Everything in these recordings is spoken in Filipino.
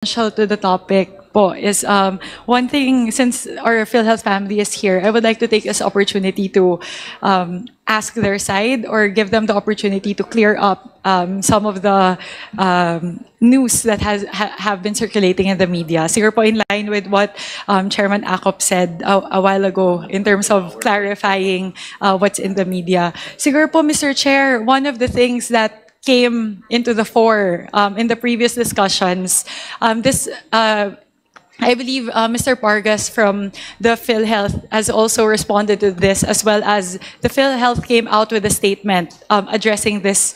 To the topic po is one thing, since our PhilHealth family is here, I would like to take this opportunity to ask their side or give them the opportunity to clear up some of the news that have been circulating in the media. Siguro po in line with what Chairman Acop said a while ago in terms of clarifying what's in the media. Siguro po, Mr. Chair, one of the things that came into the fore in the previous discussions. I believe Mr. Pargas from the PhilHealth has also responded to this, as well as the PhilHealth came out with a statement addressing this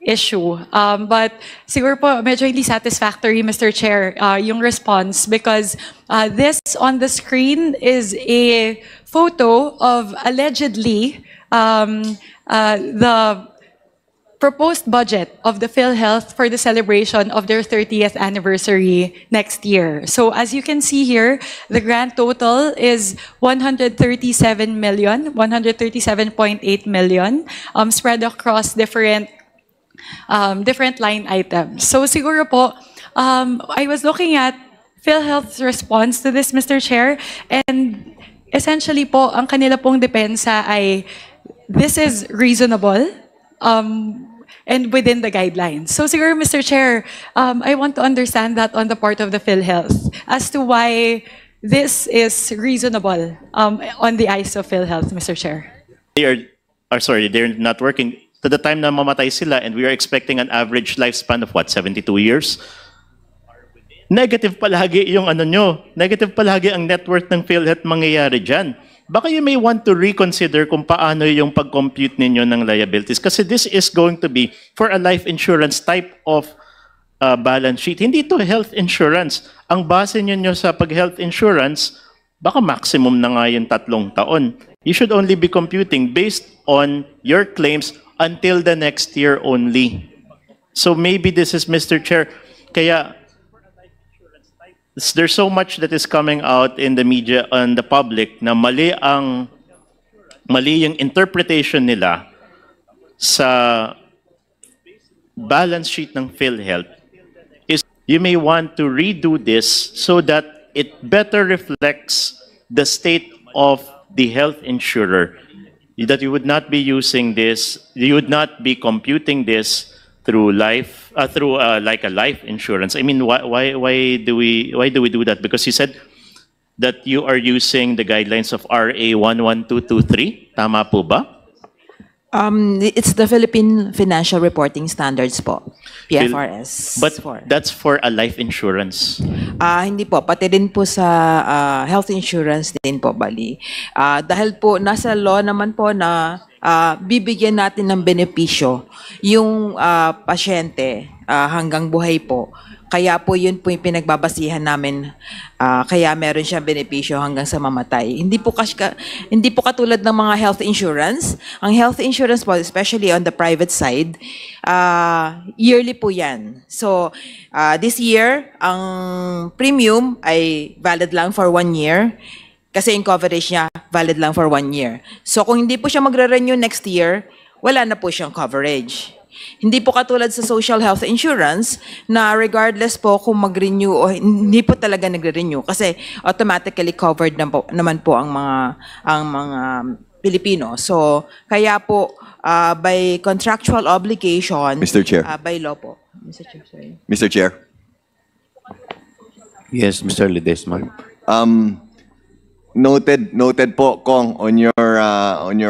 issue. But siguro po medyo hindi satisfactory, Mr. Chair, yung response, because this on the screen is a photo of allegedly the proposed budget of the PhilHealth for the celebration of their 30th anniversary next year. So as you can see here, the grand total is 137.8 million, spread across different line items. So siguro po, I was looking at PhilHealth's response to this, Mr. Chair, and essentially po, ang kanila pong depensa ay this is reasonable, and within the guidelines. So siguro, Mr. Chair, I want to understand that on the part of the PhilHealth as to why this is reasonable on the eyes of PhilHealth, Mr. Chair. They're not working. To the time na mamatay sila, and we are expecting an average lifespan of what, 72 years? Negative palagi yung ano nyo. Negative palagi ang net worth ng PhilHealth mangyayari dyan. Baka you may want to reconsider kung paano yung pag-compute ninyo ng liabilities. Kasi this is going to be for a life insurance type of balance sheet. Hindi to health insurance. Ang base ninyo sa pag-health insurance, baka maximum na nga yung 3 taon. You should only be computing based on your claims until the next year only. So maybe this is, Mr. Chair, kaya there's so much that is coming out in the media and the public na mali yung interpretation nila sa balance sheet ng PhilHealth. Is you may want to redo this so that it better reflects the state of the health insurer. That you would not be using this, you would not be computing this through life, like a life insurance. I mean, why do we do that? Because you said that you are using the guidelines of RA 11223. Tama po ba? It's the Philippine Financial Reporting Standards po, PFRS. But that's for a life insurance. Hindi po, pati din po sa health insurance din po, bali. Dahil po nasa law naman po na bibigyan natin ng benepisyo yung pasyente hanggang buhay po. Kaya po yun po yung pinagbabasihan namin. Kaya meron siyang benepisyo hanggang sa mamatay. Hindi po katulad ng mga health insurance. Ang health insurance po, especially on the private side, yearly po yan. So, this year, ang premium ay valid lang for 1 year. Kasi yung coverage niya, valid lang for 1 year. So, kung hindi po siya magre-renew next year, wala na po siyang coverage. Hindi po katulad sa social health insurance na regardless po kung mag-renew o hindi po talaga nagre-renew kasi automatically covered naman po ang mga Pilipino. So, kaya po by contractual obligation, Mr. Chair. By law po. Mr. Chair, sorry. Mr. Chair. Yes, Mr. Ledesma. Noted po, Kong, on your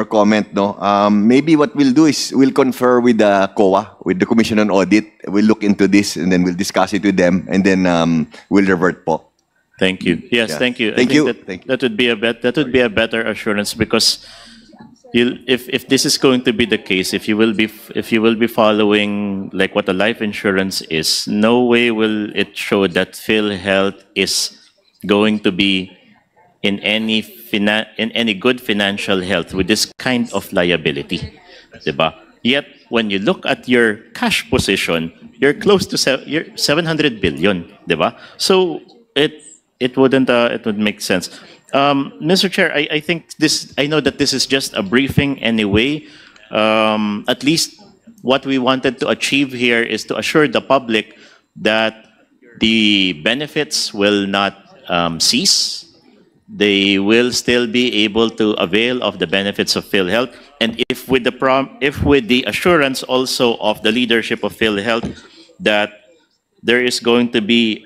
comment, no. Maybe what we'll do is we'll confer with the COA, with the Commission on Audit. We'll look into this and then we'll discuss it with them, and then we'll revert po. Thank you. Yes, Yeah. thank you. Thank you. That would be a better assurance, because if this is going to be the case, if you will be following like what a life insurance is, no way will it show that PhilHealth is going to be in any good financial health with this kind of liability, diba? Yet when you look at your cash position, you're close to 700 billion, diba? So it would make sense. Mr. Chair, I think I know that this is just a briefing anyway. At least what we wanted to achieve here is to assure the public that the benefits will not cease. They will still be able to avail of the benefits of PhilHealth. And if with the assurance also of the leadership of PhilHealth that there is going to be,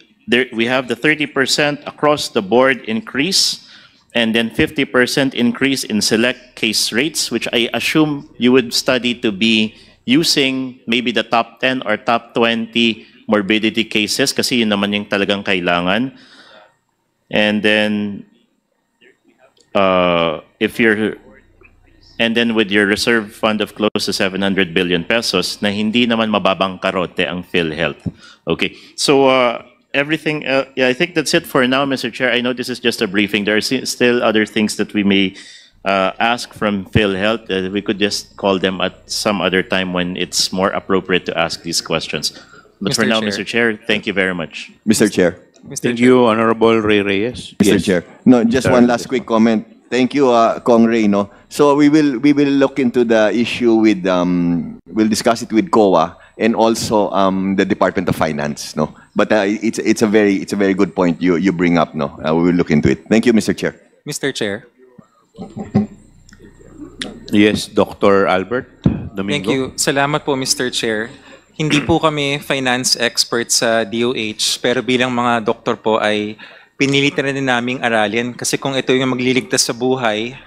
we have the 30% across the board increase, and then 50% increase in select case rates, which I assume you would study to be using maybe the top 10 or top 20 morbidity cases kasi yun naman yung talagang kailangan. And then and then with your reserve fund of close to 700 billion pesos na hindi naman mababang karote ang PhilHealth. Okay. So everything, yeah, I think that's it for now, Mr. Chair. I know this is just a briefing. There are still other things that we may ask from PhilHealth. We could just call them at some other time when it's more appropriate to ask these questions. But for Mr. now, Chair. Mr. Chair, thank you very much. Mr. Chair. Chair. Thank you, Honorable Ray Reyes. Mr. Yes. Chair. No, just one last quick comment. Thank you, Kong Ray. No, so we will look into the issue with we'll discuss it with COA and also the Department of Finance. No, but it's a very good point you bring up. No, we will look into it. Thank you, Mr. Chair. Mr. Chair. Yes, Dr. Albert Domingo. Thank you. Salamat po, Mr. Chair. Hindi po kami finance experts sa DOH, pero bilang mga doktor po ay pinilitan na rin naming aralin kasi kung ito yung magliligtas sa buhay,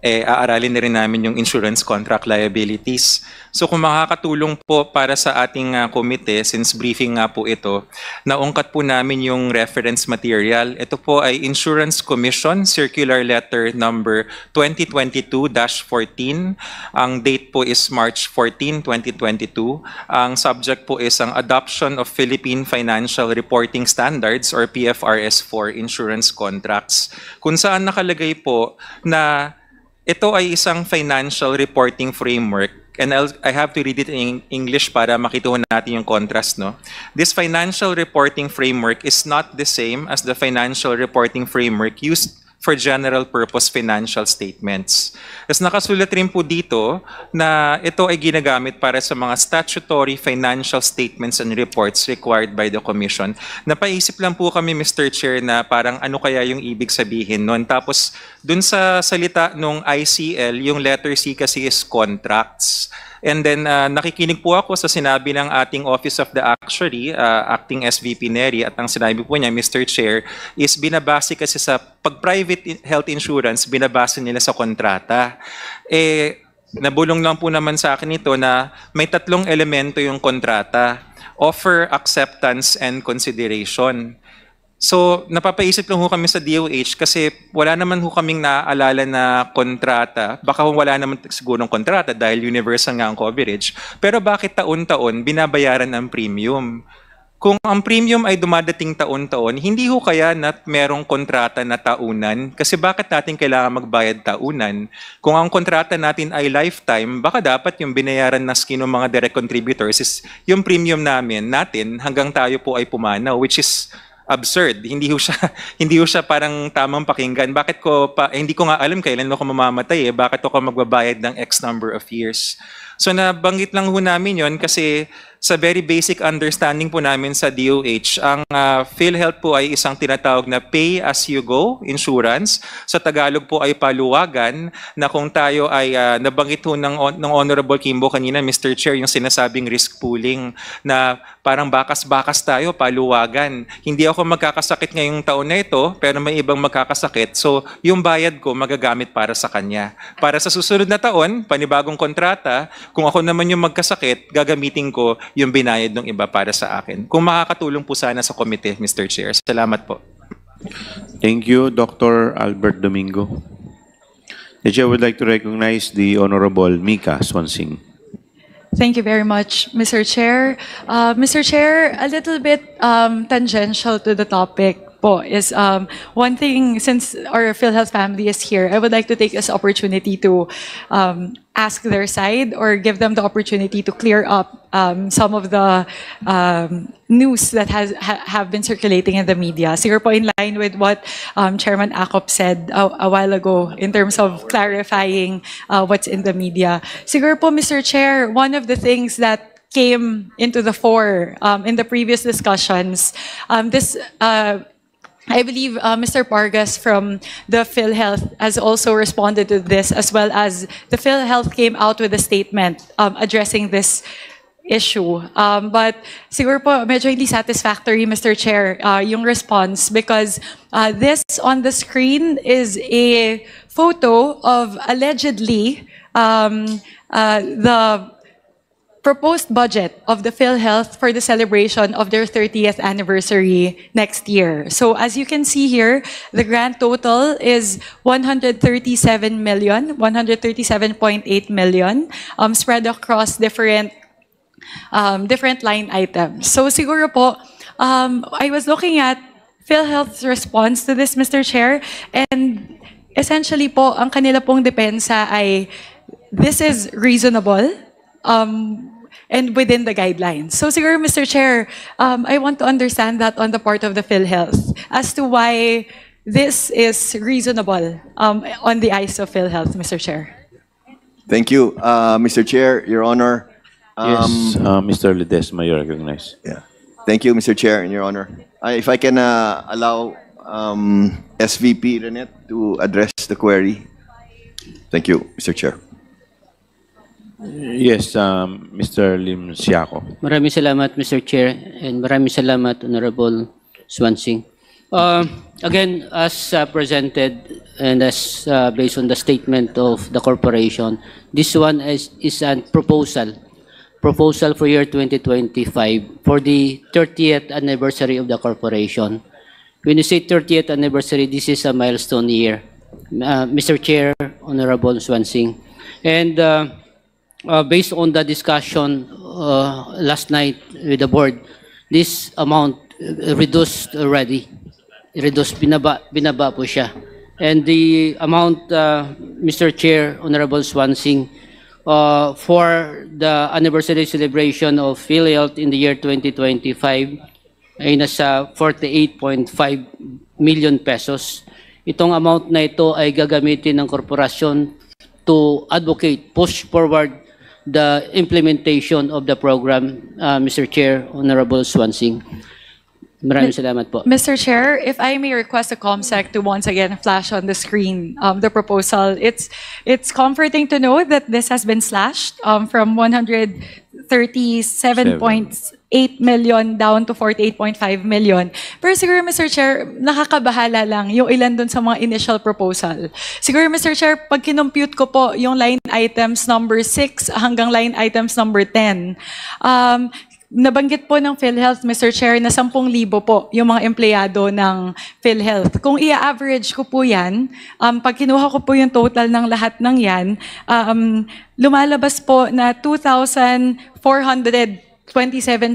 aaralin na rin namin yung insurance contract liabilities. So kung makakatulong po para sa ating komite, since briefing nga po ito, naungkat po namin yung reference material. Ito po ay Insurance Commission Circular Letter number 2022-14. Ang date po is March 14, 2022. Ang subject po is ang Adoption of Philippine Financial Reporting Standards or PFRS for Insurance Contracts. Kung saan nakalagay po na ito ay isang financial reporting framework, and I have to read it in English para makita natin yung contrast, no? This financial reporting framework is not the same as the financial reporting framework used for general purpose financial statements. Tapos nakasulat rin po dito na ito ay ginagamit para sa mga statutory financial statements and reports required by the Commission. Napaisip lang po kami, Mr. Chair, na parang ano kaya yung ibig sabihin nun. Tapos dun sa salita nung ICL, yung letter C kasi is contracts. And then nakikinig po ako sa sinabi ng ating Office of the Actuary, Acting SVP Neri, at ang sinabi po niya, Mr. Chair, is binabase kasi sa pag-private health insurance, binabase nila sa kontrata. Nabulong lang po naman sa akin ito na may tatlong elemento yung kontrata: offer, acceptance, and consideration. So, napapaisip lang ho kami sa DOH kasi wala naman ho kaming naaalala na kontrata. Baka wala naman sigurong kontrata dahil universal nga ang coverage. Pero bakit taon-taon binabayaran ang premium? Kung ang premium ay dumadating taon-taon, hindi ho kaya na merong kontrata na taunan? Kasi bakit natin kailangan magbayad taunan? Kung ang kontrata natin ay lifetime, baka dapat yung binayaran na skin ng mga direct contributors is yung premium natin hanggang tayo po ay pumanaw, which is absurd. Hindi ho siya parang tamang pakinggan. Bakit ko hindi ko nga alam kailan ako mamamatay bakit ako magbabayad ng X number of years. So nabanggit lang ho namin yon kasi sa very basic understanding po namin sa DOH, ang PhilHealth po ay isang tinatawag na pay-as-you-go insurance. Sa Tagalog po ay paluwagan na kung tayo ay nabanggit ho ng Honorable Kimbo kanina, Mr. Chair, yung sinasabing risk pooling na parang bakas-bakas tayo, paluwagan. Hindi ako magkakasakit ngayong taon na ito, pero may ibang magkakasakit. So yung bayad ko magagamit para sa kanya. Para sa susunod na taon, panibagong kontrata, kung ako naman yung magkasakit, gagamitin ko yung binayad ng iba para sa akin. Kung makakatulong po sana sa komite, Mr. Chair. Salamat po. Thank you, Dr. Albert Domingo. The Chair would like to recognize the Honorable Mika Swansing. Thank you very much, Mr. Chair. Mr. Chair, a little bit tangential to the topic po is one thing, since our PhilHealth family is here, I would like to take this opportunity to ask their side or give them the opportunity to clear up some of the news that have been circulating in the media. Siguro po in line with what Chairman Acop said a while ago in terms of clarifying what's in the media. Siguro po, Mr. Chair, one of the things that came into the fore in the previous discussions. I believe Mr. Pargas from the PhilHealth has also responded to this, as well as the PhilHealth came out with a statement addressing this issue. But siguro po medyo hindi satisfactory, Mr. Chair, yung response, because this on the screen is a photo of allegedly the proposed budget of the PhilHealth for the celebration of their 30th anniversary next year. So as you can see here, the grand total is 137.8 million, spread across different line items. So siguro po, I was looking at PhilHealth's response to this, Mr. Chair, and essentially po, ang kanila pong depensa ay, this is reasonable, and within the guidelines. So siguro, Mr. Chair, I want to understand that on the part of the PhilHealth as to why this is reasonable on the eyes of PhilHealth, Mr. Chair. Thank you, Mr. Chair, Your Honor. Yes, Mr. Ledesma, you recognize. Yeah. Thank you, Mr. Chair and Your Honor. If I can allow SVP Renette to address the query. Thank you, Mr. Chair. Yes, Mr. Lim Siako. Maraming salamat, Mr. Chair, and maraming salamat, Honorable Swansing. Again, as presented and as based on the statement of the corporation, this one is a proposal for year 2025 for the 30th anniversary of the corporation. When you say 30th anniversary, this is a milestone year, Mr. Chair, Honorable Swansing. And based on the discussion last night with the board, this amount reduced already. Binaba po siya. And the amount, Mr. Chair, Honorable Swansing, for the anniversary celebration of PhilHealth in the year 2025 ay nasa 48.5 million pesos. Itong amount na ito ay gagamitin ng korporasyon to advocate, push forward the implementation of the program, Mr. Chair, Honorable Swansing. Maraming salamat po. Mr. Chair, if I may request the COMSEC to once again flash on the screen the proposal. It's comforting to know that this has been slashed from 137.8 million down to 48.5 million. Pero siguro, Mr. Chair, nakakabahala lang yung ilan dun sa mga initial proposal. Siguro, Mr. Chair, pag kinompute ko po yung line items number 6 hanggang line items number 10, nabanggit po ng PhilHealth, Mr. Chair, na 10,000 po yung mga empleyado ng PhilHealth. Kung i-average ko po yan, pag kinuha ko po yung total ng lahat ng yan, lumalabas po na 2,427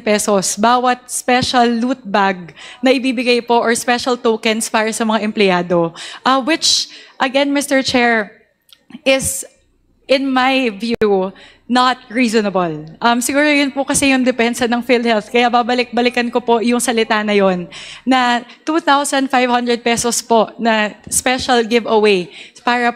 pesos bawat special loot bag na ibibigay po or special tokens para sa mga empleyado. Which, again, Mr. Chair, is, in my view, not reasonable. Siguro yun po kasi yung depensa ng PhilHealth. Kaya babalik-balikan ko po yung salita na yon na 2,500 pesos po na special giveaway para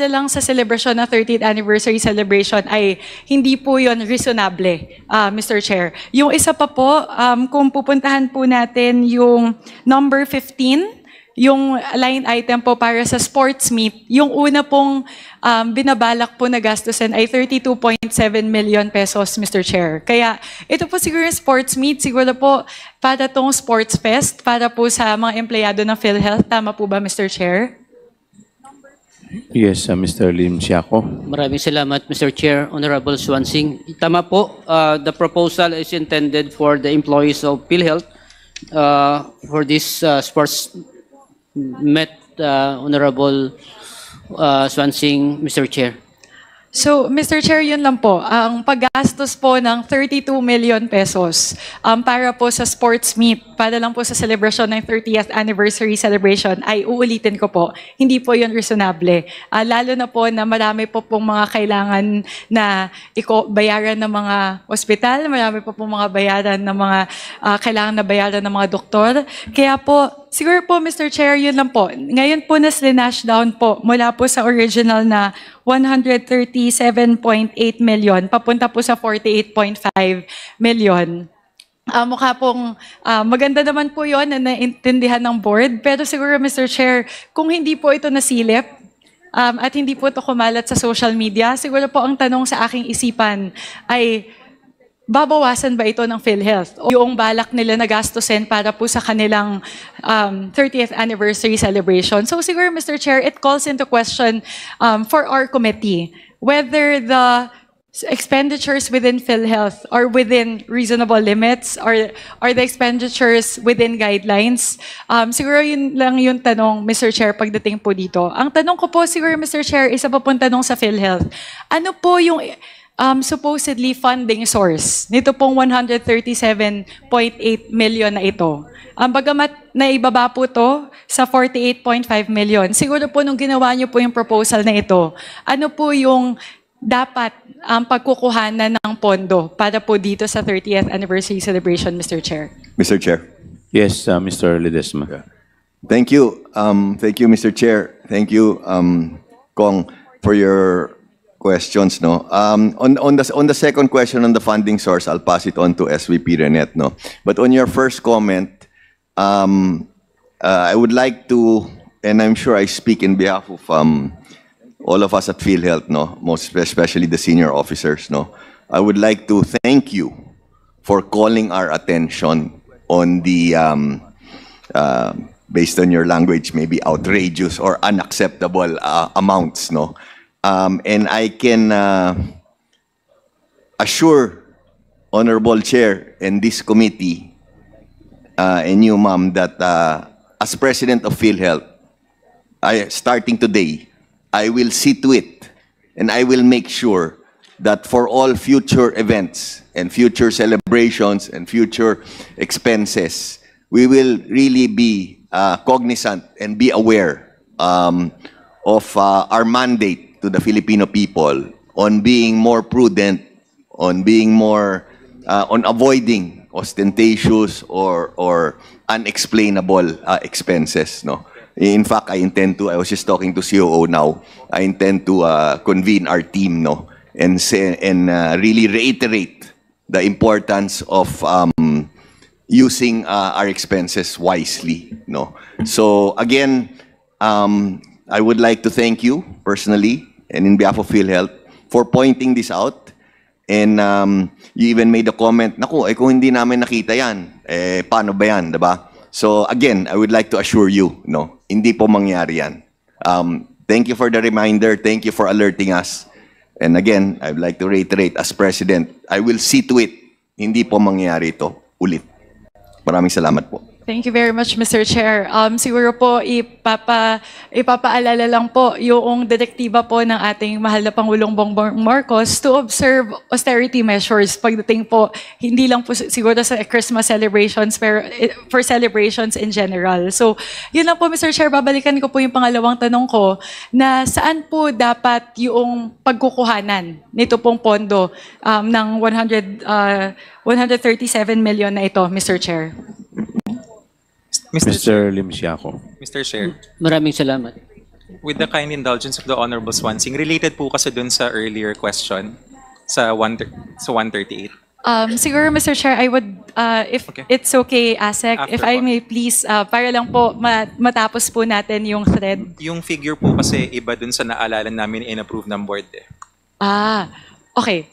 lang sa celebration ng 30th anniversary celebration ay hindi po yon reasonable, Mr. Chair. Yung isa pa po, kung pupuntahan po natin yung number 15, yung line item po para sa sports meet, yung una pong binabalak po na gastusin ay 32.7 million pesos, Mr. Chair. Kaya ito po siguro yung sports meet, siguro po para tong sports fest, para po sa mga empleyado ng PhilHealth. Tama po ba, Mr. Chair? Yes, Mr. Lim Siako. Maraming salamat, Mr. Chair, Honorable Swansing. Tama po, the proposal is intended for the employees of PhilHealth for this sports met, Honorable Swansing, Mr. Chair. So, Mr. Chair, yun lang po. Ang paggastos po ng 32 million pesos para po sa sports meet, para lang po sa celebration ng 30th anniversary celebration, ay uulitin ko po, hindi po yun reasonable. Lalo na po na marami po pong mga kailangan na bayaran ng mga ospital, marami po pong mga bayaran ng mga kailangan na bayaran ng mga doktor. Kaya po, siguro po, Mr. Chair, yun lang po. Ngayon po na-slash down po mula po sa original na 137.8 million papunta po sa 48.5 million. Mukha pong maganda naman po yun na naintindihan ng board. Pero siguro, Mr. Chair, kung hindi po ito nasilip, at hindi po ito kumalat sa social media, siguro po ang tanong sa aking isipan ay, babawasan ba ito ng PhilHealth? O yung balak nila na gastusin para po sa kanilang 30th anniversary celebration? So siguro, Mr. Chair, it calls into question for our committee whether the expenditures within PhilHealth are within reasonable limits or are the expenditures within guidelines. Siguro yun lang yung tanong, Mr. Chair, pagdating po dito. Ang tanong ko po siguro, Mr. Chair, isa pa pong tanong sa PhilHealth. Ano po yung supposedly funding source nito pong 137.8 million na ito? Bagamat naibaba po to sa 48.5 million, siguro po nung ginawa niyo po yung proposal na ito, ano po yung dapat pagkukuhanan ng pondo para po dito sa 30th anniversary celebration, Mr. Chair? Mr. Chair. Yes, Mr. Ledesma. Thank you. Thank you, Mr. Chair. Thank you, Kong, for your questions. No. On the second question on the funding source, I'll pass it on to SVP Renet. No. But on your first comment, I would like to, and I'm sure I speak in behalf of all of us at PhilHealth, no, most especially the senior officers. No, I would like to thank you for calling our attention on the based on your language, maybe outrageous or unacceptable amounts. No. And I can assure Honorable Chair and this committee and you, ma'am, that as President of PhilHealth, starting today, I will see to it and I will make sure that for all future events and future celebrations and future expenses, we will really be cognizant and be aware of our mandate to the Filipino people on being more prudent, on being more, on avoiding ostentatious or unexplainable expenses. No, in fact, I was just talking to COO now. I intend to convene our team, no, and really reiterate the importance of using our expenses wisely. No, so again, I would like to thank you personally and in behalf of PhilHealth for pointing this out. And you even made a comment, naku, kung hindi namin nakita yan, paano ba yan, diba? So again, I would like to assure you, no, hindi po mangyari yan. Thank you for the reminder. Thank you for alerting us. And again, I would like to reiterate, as President, I will see to it, hindi po mangyari ito ulit. Maraming salamat po. Thank you very much, Mr. Chair. Siguro po, ipapaalala lang po yung direktiba po ng ating mahal na Pangulong Bongbong Marcos to observe austerity measures pagdating po, hindi lang po siguro sa Christmas celebrations, pero for celebrations in general. So, yun lang po, Mr. Chair, babalikan ko po yung pangalawang tanong ko na saan po dapat yung pagkukuhanan nito pong pondo ng 137 million na ito, Mr. Chair? Mr. Lim Siaco. Mr. Chair, Maraming salamat. with the kind indulgence of the Honorable Swansing, related po kasi dun sa earlier question sa 138. Siguro, Mr. Chair, I would, if Okay. it's okay, ASEC, if After I po. may please, para lang po matapos po natin yung thread. Yung figure po kasi iba dun sa naalala namin in-approve ng board eh. Okay.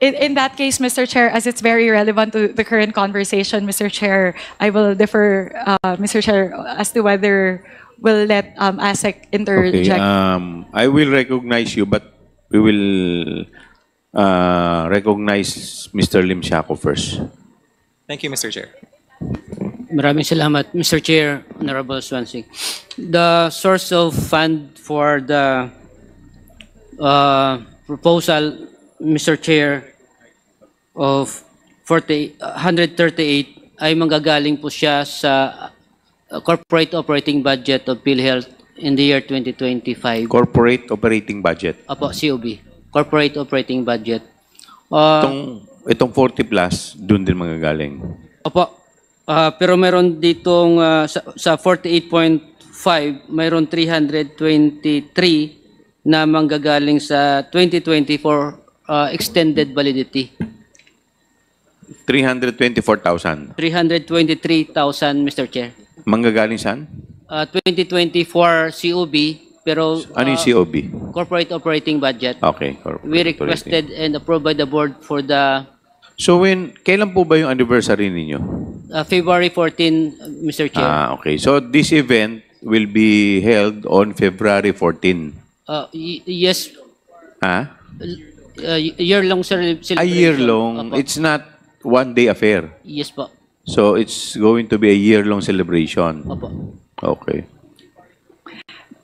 In that case, Mr. Chair, as it's very relevant to the current conversation, Mr. Chair, I will defer, Mr. Chair, as to whether we'll let ASEC interject. Okay, I will recognize you, but we will recognize Mr. Lim Siaco first. Thank you, Mr. Chair. Maraming salamat, Mr. Chair, Honorable Swansing. The source of fund for the proposal, Mr. Chair, of 138 ay manggagaling po siya sa corporate operating budget of PhilHealth in the year 2025. Corporate operating budget. Apo, COB. Corporate operating budget. Itong 40 plus, doon din manggagaling. Opo. Pero meron ditong sa 48.5, mayroon 323 na manggagaling sa 2024 extended validity. 324,000. 323,000, Mr. Chair. Manggagaling saan? 2024 COB, pero Ano yung COB? corporate operating budget. Okay. We requested and approved by the board for the So kailan po ba yung anniversary ninyo? February 14, Mr. Chair. Okay. So this event will be held on February 14. Yes, year-long celebration. A year long. Opo. It's not one day affair. Yes po. So it's going to be a year-long celebration. Opo. Okay.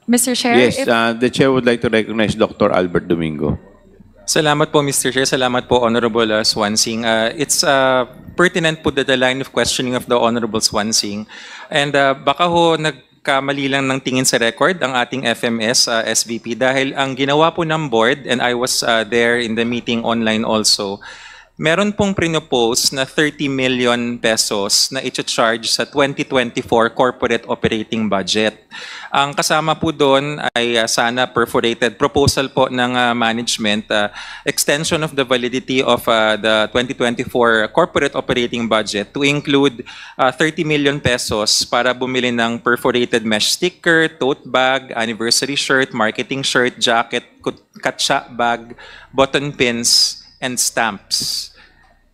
Mr. Chair, Yes, if- the chair would like to recognize Dr. Albert Domingo. Salamat po, Mr. Chair. Salamat po, Honorable Swansing. It's pertinent po the line of questioning of the Honorable Swansing. And baka ho nagkamali lang ng tingin sa record ang ating FMS SVP dahil ang ginawa po ng board, and I was there in the meeting online also, meron pong prinopose na 30 million pesos na i-charge sa 2024 corporate operating budget. Ang kasama po doon ay sana perforated proposal po ng management, extension of the validity of the 2024 corporate operating budget to include 30 million pesos para bumili ng perforated mesh sticker, tote bag, anniversary shirt, marketing shirt, jacket, katsa bag, button pins, and stamps.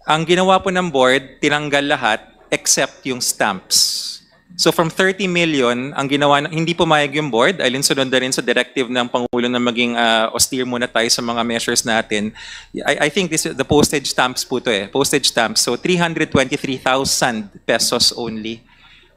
Ang ginawa po ng board, tinanggal lahat except yung stamps. So from 30 million, ang ginawa, hindi pumayag yung board, alinsunod na rin sa directive ng Pangulo na maging austere muna tayo sa mga measures natin. I think this is the postage stamps po to postage stamps. So 323,000 pesos only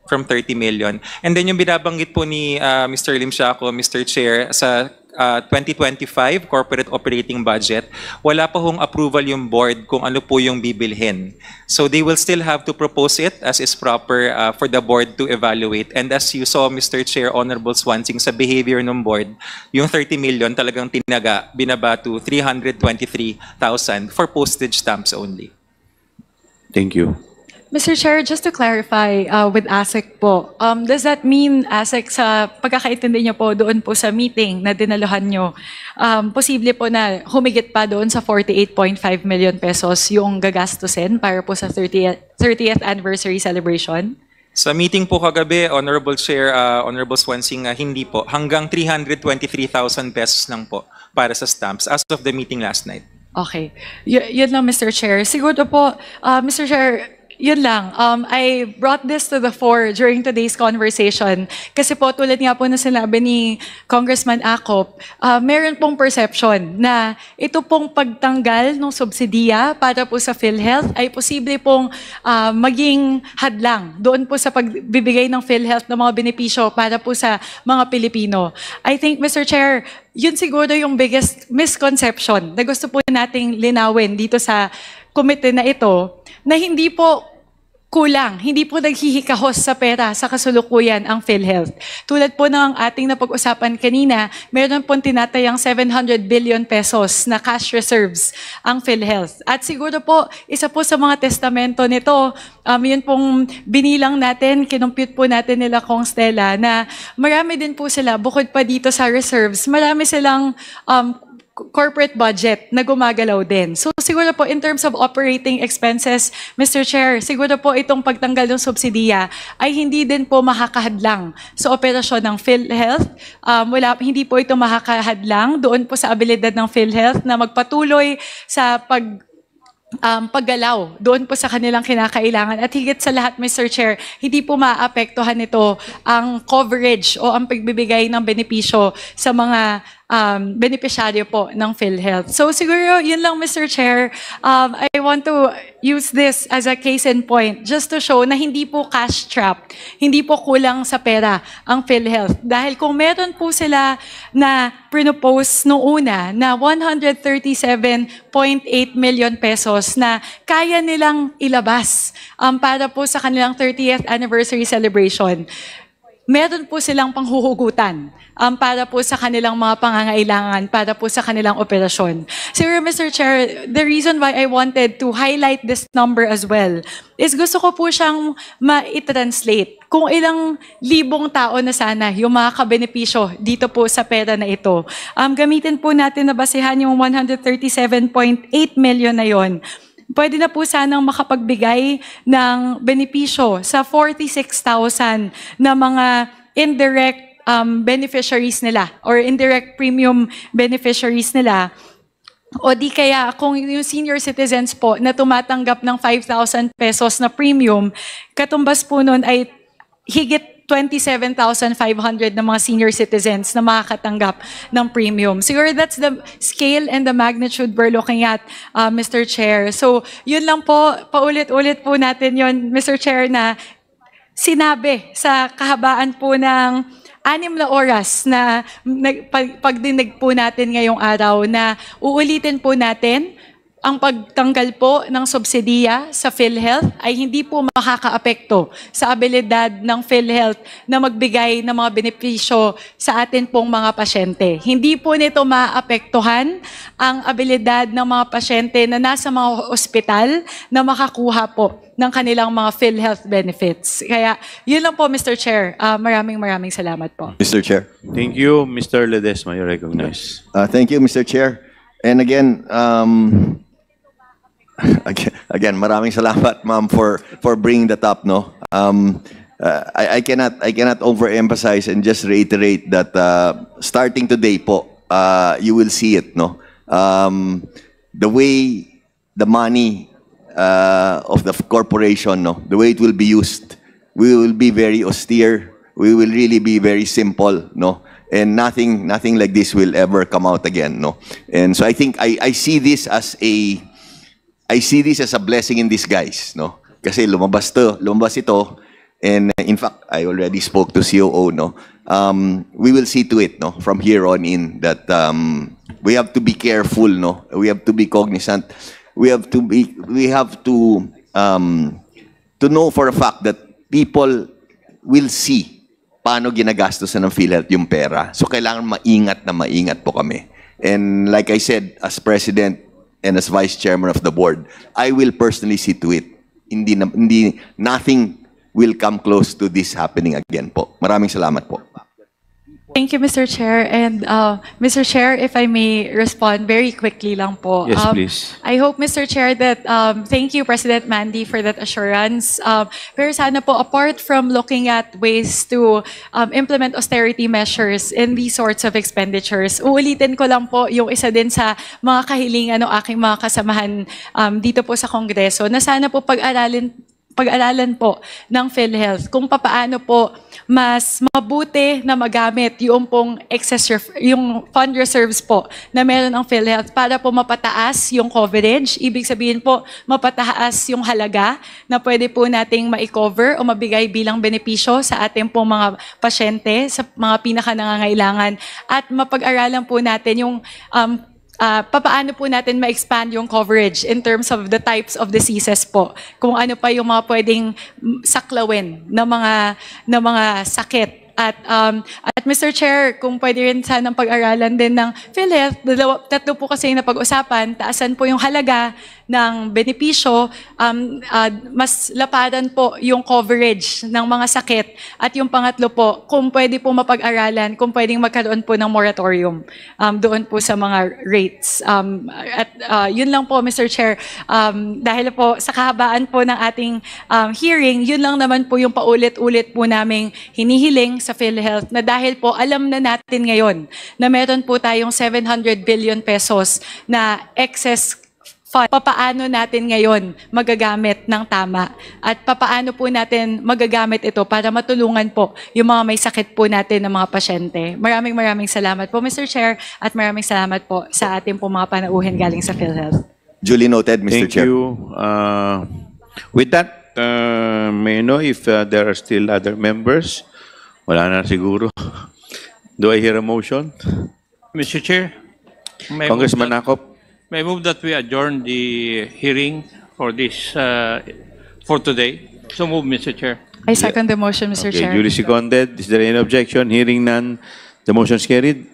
from 30 million. And then yung binabanggit po ni Mr. Lim Siaco, Mr. Chair, sa 2025 corporate operating budget, wala pa hong approval yung board kung ano po yung bibilhin. So they will still have to propose it as is proper for the board to evaluate. And as you saw, Mr. Chair, Honorable Swansing, sa behavior ng board, yung 30 million talagang tinaga, binaba to 323,000 for postage stamps only. Thank you. Mr. Chair, just to clarify with ASEC po, does that mean ASEC sa pagkakaintindi niyo po doon po sa meeting na dinaluhan niyo, posible po na humigit pa doon sa 48.5 million pesos yung gagastusin para po sa 30th anniversary celebration? Sa meeting po kagabi, Honorable Chair, Honorable Swansing, hindi po. Hanggang 323,000 pesos lang po para sa stamps as of the meeting last night. Okay. Yun lang, Mr. Chair. Siguro po, Mr. Chair, yun lang. I brought this to the fore during today's conversation kasi po tulad nga po na sinabi ni Congressman Acop, meron pong perception na ito pong pagtanggal ng subsidiya para po sa PhilHealth ay posible pong maging hadlang doon po sa pagbibigay ng PhilHealth ng mga benepisyo para po sa mga Pilipino. I think, Mr. Chair, yun siguro yung biggest misconception na gusto po nating linawin dito sa komite na ito, na hindi po kulang, hindi po naghihikahos sa pera sa kasulukuyan ang PhilHealth. Tulad po ng ating napag-usapan kanina, meron pong tinatayang 700 billion pesos na cash reserves ang PhilHealth. At siguro po, isa po sa mga testamento nito, yun pong binilang natin, kinumpute po natin nila Kong Stella, na marami din po sila, bukod pa dito sa reserves, marami silang corporate budget na gumagalaw din. So siguro po in terms of operating expenses, Mr. Chair, siguro po itong pagtanggal ng subsidiya ay hindi din po makakahadlang sa operasyon ng PhilHealth. Hindi po ito makakahadlang doon po sa abilidad ng PhilHealth na magpatuloy sa paggalaw doon po sa kanilang kinakailangan. At higit sa lahat, Mr. Chair, hindi po maapektuhan nito ang coverage o ang pagbibigay ng benepisyo sa mga beneficiaryo po ng PhilHealth. So siguro yun lang, Mr. Chair. I want to use this as a case in point just to show na hindi po cash trap, hindi po kulang sa pera ang PhilHealth. Dahil kung meron po sila na pinopose noong una na 137.8 million pesos na kaya nilang ilabas para po sa kanilang 30th anniversary celebration, meron po silang panghuhugutan para po sa kanilang mga pangangailangan, para po sa kanilang operasyon. Sir, Mr. Chair, the reason why I wanted to highlight this number as well is gusto ko po siyang ma-translate kung ilang libong tao na sana yung mga kabenepisyo dito po sa pera na ito. Gamitin po natin na basehan yung 137.8 million na yon. Pwede na po sanang makapagbigay ng benepisyo sa 46,000 na mga indirect beneficiaries nila or indirect premium beneficiaries nila. O di kaya kung yung senior citizens po na tumatanggap ng 5,000 pesos na premium, katumbas po nun ay higit 27,500 na mga senior citizens na makakatanggap ng premium. Siguro that's the scale and the magnitude we're looking at, Mr. Chair. So yun lang po, paulit-ulit po natin yun, Mr. Chair, na sinabi sa kahabaan po ng 6 na oras na pagdinig po natin ngayong araw na uulitin po natin ang pagtanggal po ng subsidiya sa PhilHealth ay hindi po makakaapekto sa abilidad ng PhilHealth na magbigay ng mga benepisyo sa atin pong mga pasyente. Hindi po nito maapektuhan ang abilidad ng mga pasyente na nasa mga ospital na makakuha po ng kanilang mga PhilHealth benefits. Kaya yun lang po, Mr. Chair. Maraming salamat po. Mr. Chair. Thank you, Mr. Ledesma. You recognize. Thank you, Mr. Chair. And again, again, maraming salamat, ma'am, for bringing that up. No, I cannot overemphasize and just reiterate that starting today, po, you will see it. No, the way the money of the corporation, no, the way it will be used, we will be very austere. We will really be very simple. No. And nothing like this will ever come out again. No, and so I think I see this as a blessing in disguise, no? Kasi lumabas ito, and in fact, I already spoke to COO, no? We will see to it, no, from here on in that we have to be careful, no? We have to be cognizant. We have to know for a fact that people will see paano ginagastosan ng PhilHealth yung pera. So kailangan maingat po kami. And like I said, as president and as vice chairman of the board, I will personally see to it. Nothing will come close to this happening again po. Maraming salamat po. Thank you, Mr. Chair. And Mr. Chair, if I may respond very quickly lang po. Yes, please. I hope, Mr. Chair, that thank you, President Mandy, for that assurance. Pero sana po, apart from looking at ways to implement austerity measures in these sorts of expenditures, uulitin ko lang po yung isa din sa mga kahilingan ng aking mga kasamahan dito po sa Kongreso, na sana po pag-aralan po ng PhilHealth kung papaano po mas mabuti na magamit yung pong yung fund reserves po na meron ang PhilHealth para po mapataas yung coverage. Ibig sabihin po, mapataas yung halaga na pwede po nating ma-cover o mabigay bilang benepisyo sa ating pong mga pasyente, sa mga pinaka-nangangailangan, at mapag-aralan po natin yung papaano po natin ma-expand yung coverage in terms of the types of diseases po. Kung ano pa yung mga pwedeng saklawin na mga sakit. At Mr. Chair, kung pwede rin sanang pag-aralan din ng PhilHealth, tatlo po kasi yung napag-usapan, taasan po yung halaga ng benepisyo, mas lapadan po yung coverage ng mga sakit, at yung pangatlo po, kung pwede po mapag-aralan, kung pwedeng magkaroon po ng moratorium doon po sa mga rates. Yun lang po, Mr. Chair, dahil po sa kahabaan po ng ating hearing, yun lang naman po yung paulit-ulit po naming hinihiling sa PhilHealth, na dahil po alam na natin ngayon na meron po tayong 700 billion pesos na excess fund, papaano natin ngayon magagamit ng tama, at papaano po natin magagamit ito para matulungan po yung mga may sakit po natin ng mga pasyente. Maraming salamat po, Mr. Chair, at maraming salamat po sa ating po mga panauhin galing sa PhilHealth. Duly noted, Mr. Thank Chair. you. With that, may I know if there are still other members? Wala na siguro. Do I hear a motion? Mr. Chair, Congressman Nakop. may I move that we adjourn the hearing for this for today. So move, Mr. Chair. I second the motion, Mr. Okay, Chair. duly seconded. Is there any objection? Hearing none, the motion is carried.